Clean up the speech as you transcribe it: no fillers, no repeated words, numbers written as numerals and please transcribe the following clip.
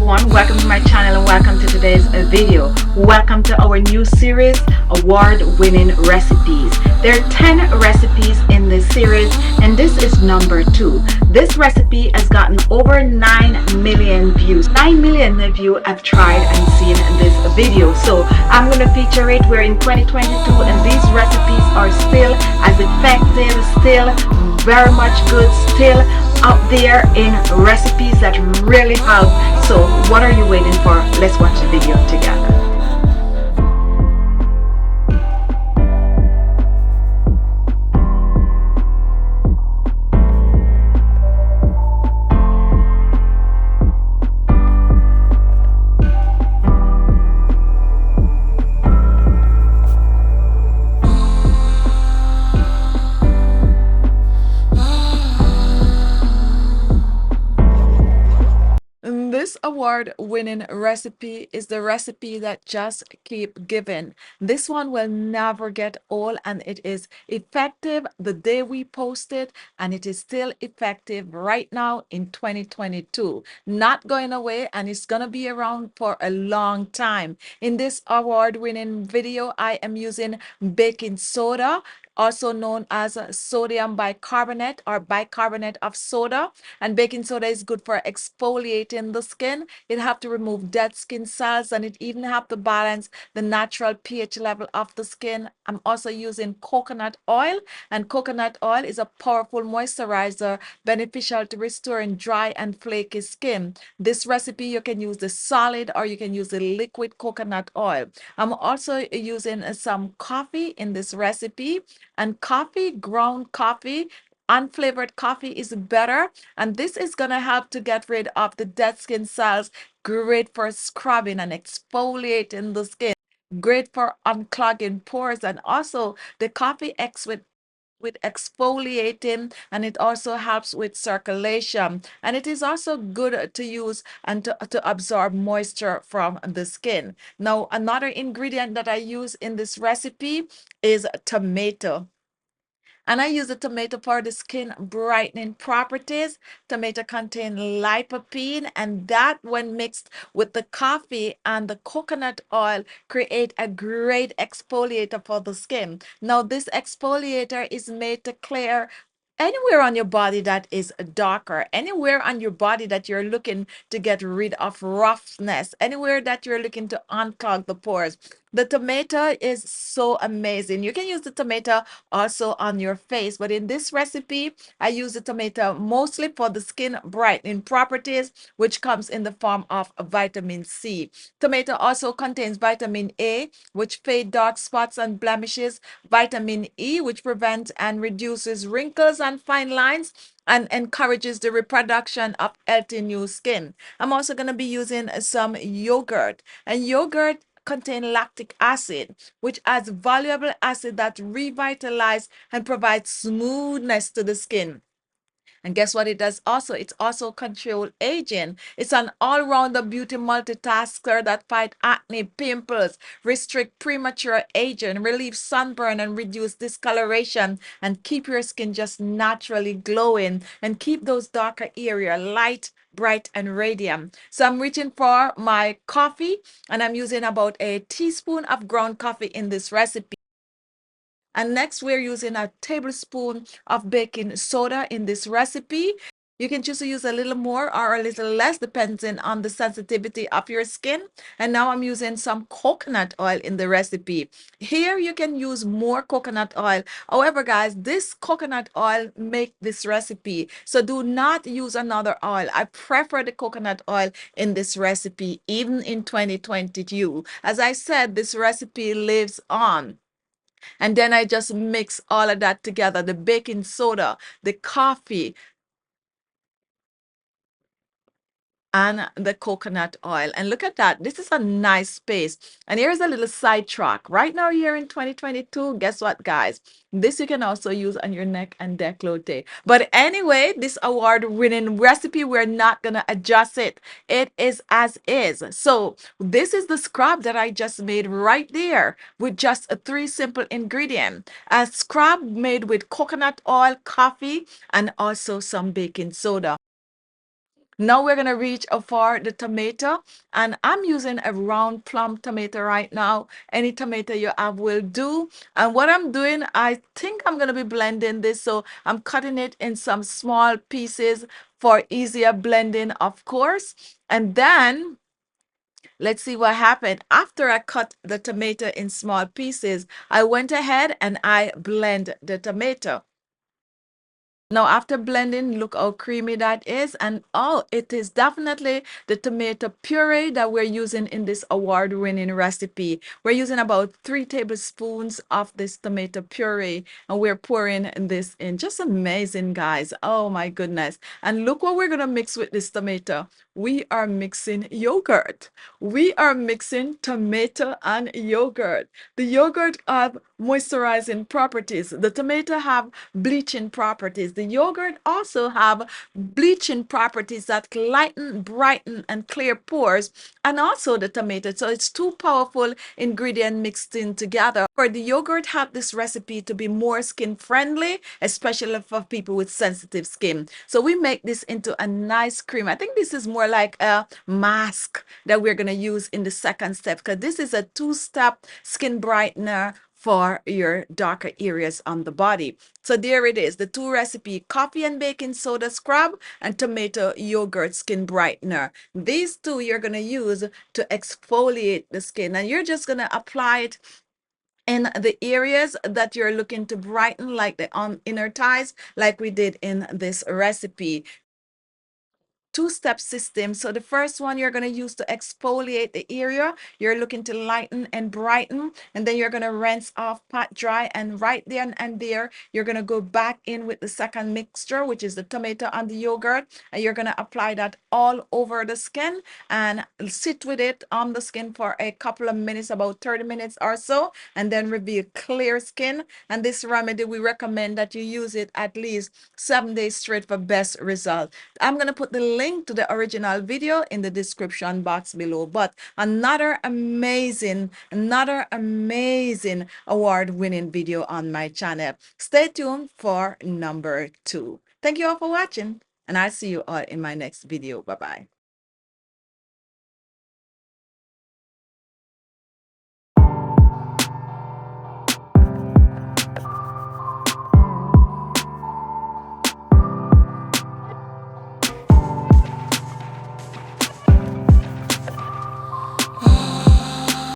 everyone, welcome to my channel and welcome to today's video. Welcome to our new series, award-winning recipes. There are 10 recipes in this series and this is number 2. This recipe has gotten over 9 million views. 9 million of you have tried and seen this video. So I'm going to feature it. We're in 2022 and these recipes are still as effective, still very much good, still out there in recipes that really help. So what are you waiting for? Let's watch the video together. This award-winning recipe is the recipe that just keep giving. This one will never get old and it is effective the day we post it and it is still effective right now in 2022. Not going away and it's gonna be around for a long time. In this award-winning video, I am using baking soda, also known as sodium bicarbonate or bicarbonate of soda. And baking soda is good for exfoliating the skin. It have to remove dead skin cells and it even have to balance the natural pH level of the skin. I'm also using coconut oil, and coconut oil is a powerful moisturizer beneficial to restoring dry and flaky skin. This recipe you can use the solid or you can use the liquid coconut oil. I'm also using some coffee in this recipe, and coffee, ground coffee, unflavored coffee is better, and this is going to help to get rid of the dead skin cells. Great for scrubbing and exfoliating the skin, great for unclogging pores, and also the coffee acts with exfoliating, and it also helps with circulation, and it is also good to use and to absorb moisture from the skin. Now another ingredient that I use in this recipe is tomato. And I use the tomato for the skin brightening properties. Tomato contain lycopene, and that when mixed with the coffee and the coconut oil create a great exfoliator for the skin. Now this exfoliator is made to clear anywhere on your body that is darker, anywhere on your body that you're looking to get rid of roughness, anywhere that you're looking to unclog the pores. The tomato is so amazing. You can use the tomato also on your face, but in this recipe I use the tomato mostly for the skin brightening properties, which comes in the form of vitamin C. Tomato also contains vitamin A, which fade dark spots and blemishes, vitamin E, which prevents and reduces wrinkles and fine lines and encourages the reproduction of healthy new skin. I'm also going to be using some yogurt, and yogurt contain lactic acid, which adds valuable acid that revitalize and provide smoothness to the skin. And guess what it does also? It's also control aging. It's an all-rounder beauty multitasker that fight acne, pimples, restrict premature aging, relieve sunburn and reduce discoloration, and keep your skin just naturally glowing and keep those darker area light, bright and radiant. So I'm reaching for my coffee and I'm using about a teaspoon of ground coffee in this recipe. And next, we're using a tablespoon of baking soda in this recipe. You can choose to use a little more or a little less depending on the sensitivity of your skin. And now I'm using some coconut oil in the recipe. Here you can use more coconut oil. However, guys, this coconut oil make this recipe. So do not use another oil. I prefer the coconut oil in this recipe, even in 2022. As I said, this recipe lives on. And then I just mix all of that together, the baking soda, the coffee, and the coconut oil. And look at that. This is a nice paste. And here's a little sidetrack. Right now, here in 2022, guess what, guys? This you can also use on your neck and décolleté. But anyway, this award-winning recipe, we're not going to adjust it. It is as is. So this is the scrub that I just made right there with just 3 simple ingredients. A scrub made with coconut oil, coffee, and also some baking soda. Now we're gonna reach for the tomato, and I'm using a round plum tomato right now. Any tomato you have will do. And what I'm doing, I think I'm gonna be blending this, so I'm cutting it in some small pieces for easier blending, of course. And then let's see what happened. After I cut the tomato in small pieces, I went ahead and I blend the tomato. Now, after blending, look how creamy that is. And oh, it is definitely the tomato puree that we're using in this award-winning recipe. We're using about 3 tablespoons of this tomato puree, and we're pouring this in. Just amazing, guys. Oh my goodness. And look what we're gonna mix with this tomato. We are mixing yogurt. We are mixing tomato and yogurt. The yogurt have moisturizing properties. The tomato have bleaching properties. The yogurt also have bleaching properties that lighten, brighten, and clear pores, and also the tomato. So it's two powerful ingredients mixed in together. For the yogurt have this recipe to be more skin friendly, especially for people with sensitive skin. So we make this into a nice cream. I think this is more like a mask that we're going to use in the second step, because this is a two-step skin brightener for your darker areas on the body. So there it is, the two recipe: coffee and baking soda scrub and tomato yogurt skin brightener. These two you're going to use to exfoliate the skin, and you're just going to apply it in the areas that you're looking to brighten, like the inner thighs, like we did in this recipe. Two-step system. So the first one you're going to use to exfoliate the area. You're looking to lighten and brighten, and then you're going to rinse off, pat dry, and right there and there you're going to go back in with the second mixture, which is the tomato and the yogurt, and you're going to apply that all over the skin and sit with it on the skin for a couple of minutes, about 30 minutes or so, and then reveal clear skin. And this remedy, we recommend that you use it at least 7 days straight for best result. I'm going to put the link to the original video in the description box below. But another amazing award-winning video on my channel. Stay tuned for number 2. Thank you all for watching, and I'll see you all in my next video. Bye-bye.